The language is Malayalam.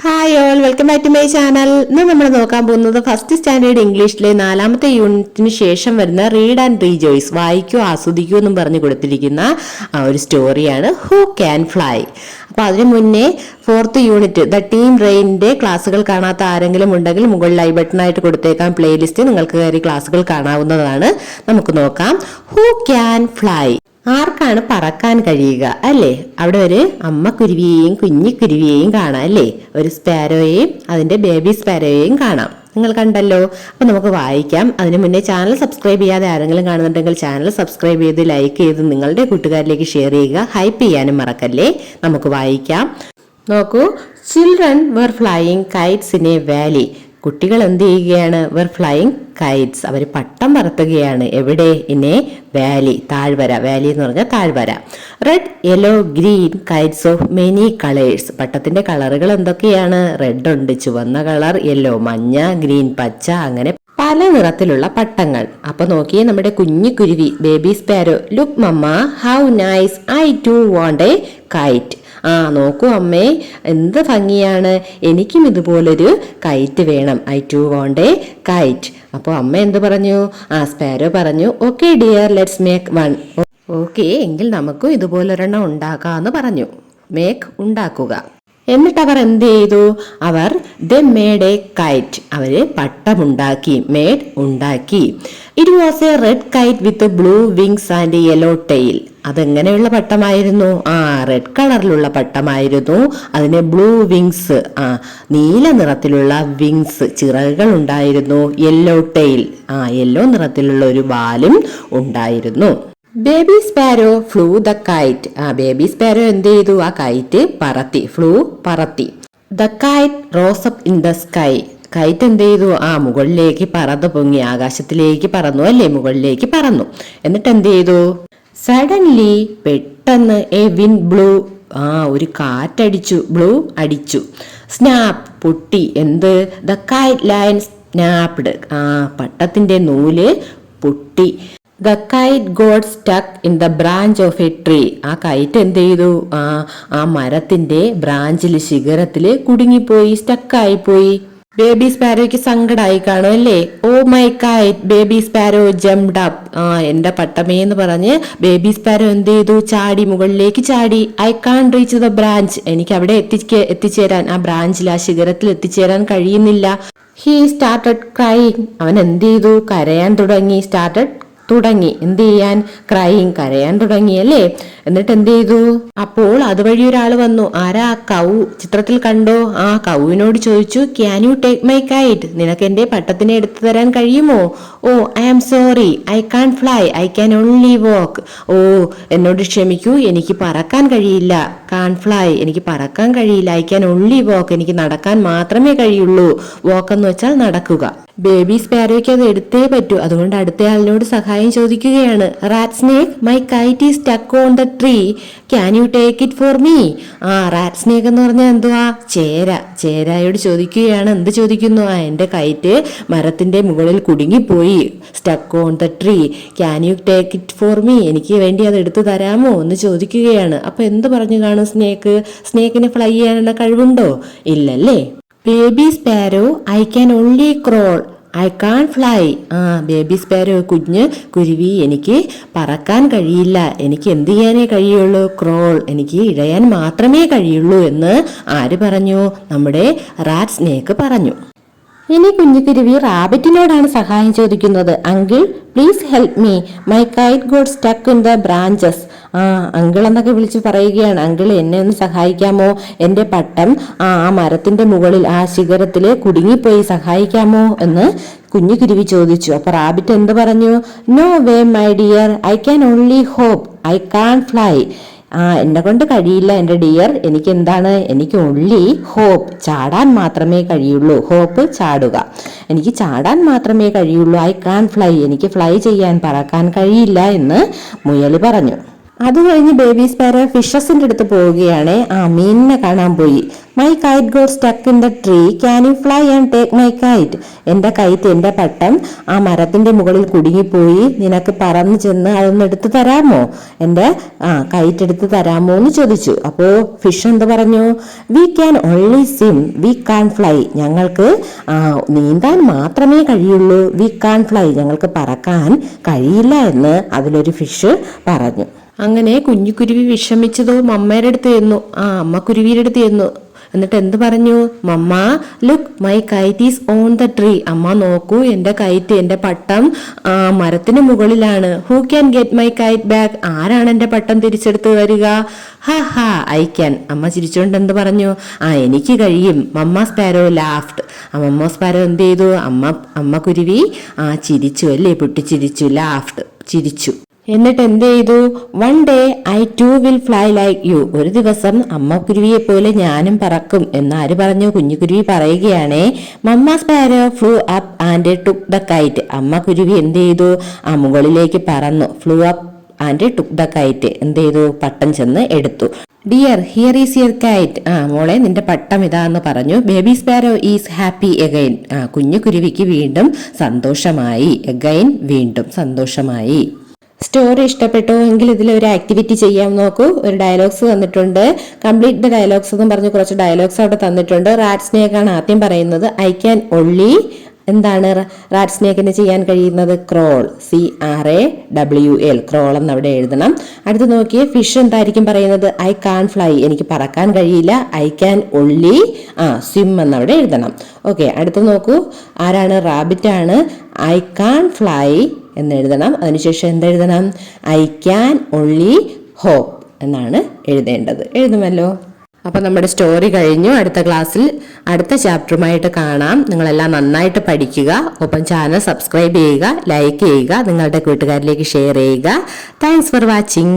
Hi all, welcome back to my channel. ഇന്ന് നമ്മൾ നോക്കാൻ പോകുന്നത് ഫസ്റ്റ് സ്റ്റാൻഡേർഡ് ഇംഗ്ലീഷിലെ 4ാമത്തെ യൂണിറ്റിന് ശേഷം വരുന്ന റീഡ് ആൻഡ് റീജോയ്സ്, വായിക്കൂ ആസ്വദിക്കൂ എന്നും പറഞ്ഞു കൊടുത്തിരിക്കുന്ന ഒരു സ്റ്റോറിയാണ് ഹൂ ക്യാൻ ഫ്ലൈ. അപ്പോൾ അതിനു മുന്നേ 4th യൂണിറ്റ് ദ ടീം റെയിനിന്റെ ക്ലാസ്സുകൾ കാണാത്ത ആരെങ്കിലും ഉണ്ടെങ്കിൽ മുകളിൽ ഐ ബട്ടണായിട്ട് കൊടുത്തേക്കാം പ്ലേലിസ്റ്റ്, നിങ്ങൾക്ക് കയറി ക്ലാസ്സുകൾ കാണാവുന്നതാണ്. നമുക്ക് നോക്കാം. ഹൂ ക്യാൻ ഫ്ലൈ, ആർക്കാണ് പറക്കാൻ കഴിയുക അല്ലേ? അവിടെ ഒരു അമ്മക്കുരുവിയെയും കുഞ്ഞിക്കുരുവിയെയും കാണാം അല്ലേ? ഒരു സ്പാരോയെയും അതിന്റെ ബേബി സ്പാരോയെയും കാണാം. നിങ്ങൾ കണ്ടല്ലോ. അപ്പൊ നമുക്ക് വായിക്കാം. അതിനു മുന്നേ ചാനൽ സബ്സ്ക്രൈബ് ചെയ്യാതെ ആരെങ്കിലും കാണുന്നുണ്ടെങ്കിൽ ചാനൽ സബ്സ്ക്രൈബ് ചെയ്ത് ലൈക്ക് ചെയ്ത് നിങ്ങളുടെ കൂട്ടുകാരിലേക്ക് ഷെയർ ചെയ്യുക. ഹൈപ്പ് ചെയ്യാനും മറക്കല്ലേ. നമുക്ക് വായിക്കാം. നോക്കൂ. Children were flying kites in a valley. കുട്ടികൾ എന്ത് ചെയ്യുകയാണ്? വെർ ഫ്ലൈയിങ് കൈറ്റ്സ്, അവർ പട്ടം പറത്തുകയാണ്. എവിടെ? ഇൻ എ വാലി, താഴ്വര. വാലി എന്ന് പറഞ്ഞാൽ താഴ്വര. Red, yellow, green kites of many colours. പട്ടത്തിന്റെ കളറുകൾ എന്തൊക്കെയാണ്? റെഡ് ഉണ്ട്, ചുവന്ന കളർ, യെല്ലോ മഞ്ഞ, ഗ്രീൻ പച്ച, അങ്ങനെ പല നിറത്തിലുള്ള പട്ടങ്ങൾ. അപ്പൊ നോക്കിയേ, നമ്മുടെ കുഞ്ഞു കുരുവി baby sparrow. Look mamma, how nice, I too want a kite. നോക്കൂ അമ്മേ, എന്ത് ഭംഗിയാണ്, എനിക്കും ഇതുപോലൊരു കൈറ്റ് വേണം. I too want a kite. അപ്പോൾ അമ്മ എന്ത് പറഞ്ഞു? സ്പാരോ പറഞ്ഞു, okay dear, let's make one. Okay, എങ്കിൽ നമുക്കും ഇതുപോലൊരെണ്ണം ഉണ്ടാക്കാന്ന് പറഞ്ഞു. മേക്ക്, ഉണ്ടാക്കുക. എന്നിട്ട് അവർ എന്ത് ചെയ്തു? അവർ ദേ മേഡ് എ കൈറ്റ്, അവര് പട്ടമുണ്ടാക്കി. മേഡ്, ഉണ്ടാക്കി. It was a red kite with blue wings and yellow tail. അതെങ്ങനെയുള്ള പട്ടമായിരുന്നു? റെഡ് കളറിലുള്ള പട്ടമായിരുന്നു. അതിന് ബ്ലൂ വിങ്സ്, നീല നിറത്തിലുള്ള വിങ്സ്, ചിറകുകൾ ഉണ്ടായിരുന്നു. യെല്ലോ ടെയിൽ, യെല്ലോ നിറത്തിലുള്ള ഒരു വാലും ഉണ്ടായിരുന്നു. Baby sparrow flew the kite. Baby sparrow എന്ത് ചെയ്തു? ആ കൈറ്റ് പറത്തി. ഫ്ലൂ, പറത്തി. The kite rose up in the sky. Kite എന്ത് ചെയ്തു? മുകളിലേക്ക് പറന്നു പൊങ്ങി, ആകാശത്തിലേക്ക് പറന്നു അല്ലേ? മുകളിലേക്ക് പറന്നു. എന്നിട്ട് എന്ത് ചെയ്തു? സഡൻലി, പെട്ടെന്ന്, എ വിൻഡ് ബ്ലൂ, ഒരു കാറ്റടിച്ചു. ബ്ലൂ, അടിച്ചു. സ്നാപ്പ്, പൊട്ടി. എന്ത്? The kite line snapped. പട്ടത്തിന്റെ നൂല് പൊട്ടി. The kite got stuck in the branch of a tree. ആ കൈറ്റ് എന്ത് ചെയ്തു? ആ മരത്തിന്റെ ബ്രാഞ്ചില്, ശിഖരത്തില് കുടുങ്ങിപ്പോയി, സ്റ്റക്കായിപ്പോയി. ബേബി സ്പാരോയ്ക്ക് സങ്കടമായി കാണും അല്ലേ? Oh my kite, baby sparrow jumped up. എന്റെ പട്ടമേ എന്ന് പറഞ്ഞ് ബേബി സ്പാരോ എന്ത് ചെയ്തു? ചാടി, മുകളിലേക്ക് ചാടി. I can't reach the branch. എനിക്ക് അവിടെ എത്തിച്ചേരാൻ, ആ ബ്രാഞ്ചിൽ, ആ ശിഖരത്തിൽ എത്തിച്ചേരാൻ കഴിയുന്നില്ല. He started crying. അവൻ എന്ത് ചെയ്തു? കരയാൻ തുടങ്ങി. തുടങ്ങി എന്ത് ചെയ്യാൻ? ക്രൈയിങ്, കരയാൻ തുടങ്ങി അല്ലേ? എന്നിട്ട് എന്ത് ചെയ്തു? അപ്പോൾ അതുവഴി ഒരാൾ വന്നു. ആരാ? കൗ. ചിത്രത്തിൽ കണ്ടോ? കൗവിനോട് ചോദിച്ചു, can you take my kite? നിനക്ക് എന്റെ പട്ടത്തിനെ എടുത്തു തരാൻ കഴിയുമോ? Oh I am sorry, I can't fly, I can only walk. എന്നോട് ക്ഷമിക്കൂ, എനിക്ക് പറക്കാൻ കഴിയില്ല. കാൺ ഫ്ലൈ, എനിക്ക് പറക്കാൻ കഴിയില്ല. ഐ ക്യാൻ ഓൺലി വാക്ക്, എനിക്ക് നടക്കാൻ മാത്രമേ കഴിയുള്ളൂ. വാക്ക് എന്ന് വെച്ചാൽ നടക്കുക. ബേബി സ്പാരോയ്ക്ക് അത് എടുത്തേ പറ്റൂ. അതുകൊണ്ട് അടുത്തയാളിനോട് സഹായം ചോദിക്കുകയാണ്. Rat snake, my kite is stuck on the tree, can you take it for me? Rat snake എന്ന് പറഞ്ഞാൽ എന്തുവാ? ചേര. ചേരായോട് ചോദിക്കുകയാണ്. എന്ത് ചോദിക്കുന്നു? എന്റെ കൈറ്റ് മരത്തിന്റെ മുകളിൽ കുടുങ്ങിപ്പോയി. Stuck on the tree, can you take it for me? എനിക്ക് വേണ്ടി അത് എടുത്തു തരാമോ എന്ന് ചോദിക്കുകയാണ്. അപ്പൊ എന്ത് പറഞ്ഞു കാണും സ്നേക്ക്? സ്നേക്കിന് ഫ്ലൈ ചെയ്യാനുള്ള കഴിവുണ്ടോ? ഇല്ലല്ലേ? Baby sparrow, I can only crawl, I can't fly. Baby sparrow, കുഞ്ഞ് കുരുവി, എനിക്ക് പറക്കാൻ കഴിയില്ല. എനിക്ക് എന്ത് ചെയ്യാനേ കഴിയുള്ളൂ? ക്രോൾ, എനിക്ക് ഇഴയാൻ മാത്രമേ കഴിയുള്ളൂ എന്ന് ആര് പറഞ്ഞു? നമ്മുടെ റാറ്റ് സ്നേക്ക് പറഞ്ഞു. ഇനി കുഞ്ഞുകുരുവി റാബിറ്റിനോടാണ് സഹായം ചോദിക്കുന്നത്. Uncle please help me, my KITE got stuck in the branches. Uncle എന്നൊക്കെ വിളിച്ച് പറയുകയാണ്. അങ്കിൾ, എന്നെ ഒന്ന് സഹായിക്കാമോ? എന്റെ പട്ടം ആ മരത്തിന്റെ മുകളിൽ, ആ ശിഖരത്തില് കുടുങ്ങിപ്പോയി, സഹായിക്കാമോ എന്ന് കുഞ്ഞുകുരുവി ചോദിച്ചു. അപ്പൊ റാബിറ്റ് എന്ത് പറഞ്ഞു? No way my dear, I can only hop, I can't fly. എന്നെ കൊണ്ട് കഴിയില്ല എന്റെ ഡിയർ, എനിക്ക് എന്താണ്? എനിക്ക് ഓൺലി ഹോപ്പ്, ചാടാൻ മാത്രമേ കഴിയുള്ളൂ. ഹോപ്പ്, ചാടുക. എനിക്ക് ചാടാൻ മാത്രമേ കഴിയുള്ളൂ. ഐ കാൺ ഫ്ലൈ, എനിക്ക് ഫ്ലൈ ചെയ്യാൻ, പറക്കാൻ കഴിയില്ല എന്ന് മുയൽ പറഞ്ഞു. അത് കഴിഞ്ഞ് ബേബി സ്പാരോ ഫിഷസിന്റെ അടുത്ത് പോവുകയാണ്. മീനിനെ കാണാൻ പോയി. My KITE got stuck in the tree, can U fly and take my KITE? എന്റെ കൈറ്റ്, എന്റെ പട്ടം ആ മരത്തിന്റെ മുകളിൽ കുടുങ്ങിപ്പോയി, നിനക്ക് പറന്നു ചെന്ന് അതൊന്ന് എടുത്തു തരാമോ? എന്റെ കൈറ്റ് എടുത്ത് തരാമോ എന്ന് ചോദിച്ചു. അപ്പോ ഫിഷ് എന്ത് പറഞ്ഞു? We can only swim, we can't fly. ഞങ്ങൾക്ക് നീന്താൻ മാത്രമേ കഴിയുള്ളൂ, വി കാൺ ഫ്ലൈ, ഞങ്ങൾക്ക് പറക്കാൻ കഴിയില്ല എന്ന് അതിലൊരു ഫിഷ് പറഞ്ഞു. അങ്ങനെ കുഞ്ഞുകുരുവി വിഷമിച്ചതോ അമ്മയുടെ അടുത്ത് ചെന്നു. അമ്മ കുരുവിയുടെ അടുത്ത് ചെന്നു. എന്നിട്ട് എന്ത് പറഞ്ഞു? Mamma look, my kite is on the tree. അമ്മ നോക്കൂ, എന്റെ കൈറ്റ്, എന്റെ പട്ടം മരത്തിന് മുകളിലാണ്. Who can get my kite back? ആരാണ് എന്റെ പട്ടം തിരിച്ചെടുത്ത് വരിക? ഹാ ഐ ക്യാൻ. അമ്മ ചിരിച്ചുകൊണ്ട് എന്ത് പറഞ്ഞു? എനിക്ക് കഴിയും. മമ്മ സ്പാരോ ലാഫ്റ്റ്. മമ്മ സ്പാരോ എന്ത് ചെയ്തു? അമ്മ കുരുവി ചിരിച്ചു അല്ലേ, പൊട്ടിച്ചിരിച്ചു. ലാഫ്റ്റ്, ചിരിച്ചു. എന്നിട്ട് എന്ത് ചെയ്തു? One day I too will fly like you. ഒരു ദിവസം അമ്മ കുരുവിയെ പോലെ ഞാനും പറക്കും എന്ന് ആര് പറഞ്ഞു? കുഞ്ഞുകുരുവി പറയുകയാണേ. Mamma sparrow flew up and took the kite. അമ്മ കുരുവി എന്ത് ചെയ്തു? മുകളിലേക്ക് പറന്നു. Flew up and took the kite. എന്ത് ചെയ്തു? പട്ടം ചെന്ന് എടുത്തു. Dear, here is your kite. മോളെ, നിന്റെ പട്ടം ഇതാന്ന് പറഞ്ഞു. Baby sparrow is happy again. കുഞ്ഞു കുരുവിക്ക് വീണ്ടും സന്തോഷമായി. അഗൈൻ, വീണ്ടും സന്തോഷമായി. സ്റ്റോറി ഇഷ്ടപ്പെട്ടോ എങ്കിൽ ഇതിൽ ഒരു ആക്ടിവിറ്റി ചെയ്യാൻ നോക്കൂ. ഒരു ഡയലോഗ്സ് തന്നിട്ടുണ്ട്. കംപ്ലീറ്റ് ദ ഡയലോഗ്സ് എന്നും പറഞ്ഞ് കുറച്ച് ഡയലോഗ്സ് അവിടെ തന്നിട്ടുണ്ട്. റാറ്റ് സ്നേക്കാണ് ആദ്യം പറയുന്നത്. ഐ ക്യാൻ ഒൺലി, എന്താണ് റാറ്റ് സ്നേക്കിന് ചെയ്യാൻ കഴിയുന്നത്? ക്രോൾ, CRAWL, ക്രോൾ എന്ന് അവിടെ എഴുതണം. അടുത്ത് നോക്കിയേ, ഫിഷ് എന്തായിരിക്കും പറയുന്നത്? ഐ കാൺ ഫ്ലൈ, എനിക്ക് പറക്കാൻ കഴിയില്ല. ഐ ക്യാൻ ഒൺലി സ്വിം എന്നവിടെ എഴുതണം. ഓക്കെ, അടുത്ത് നോക്കൂ, ആരാണ്? റാബിറ്റ് ആണ്. ഐ കാൺ ഫ്ലൈ എന്ന് എഴുതണം. അതിനുശേഷം എന്തെഴുതണം? ഐ ക്യാൻ ഒൺലി ഹോപ്പ് എന്നാണ് എഴുതേണ്ടത്. എഴുതുമല്ലോ. അപ്പം നമ്മുടെ സ്റ്റോറി കഴിഞ്ഞു. അടുത്ത ക്ലാസ്സിൽ അടുത്ത ചാപ്റ്ററുമായിട്ട് കാണാം. നിങ്ങളെല്ലാം നന്നായിട്ട് പഠിക്കുക. ഒപ്പം ചാനൽ സബ്സ്ക്രൈബ് ചെയ്യുക, ലൈക്ക് ചെയ്യുക, നിങ്ങളുടെ കൂട്ടുകാരിലേക്ക് ഷെയർ ചെയ്യുക. Thanks for watching.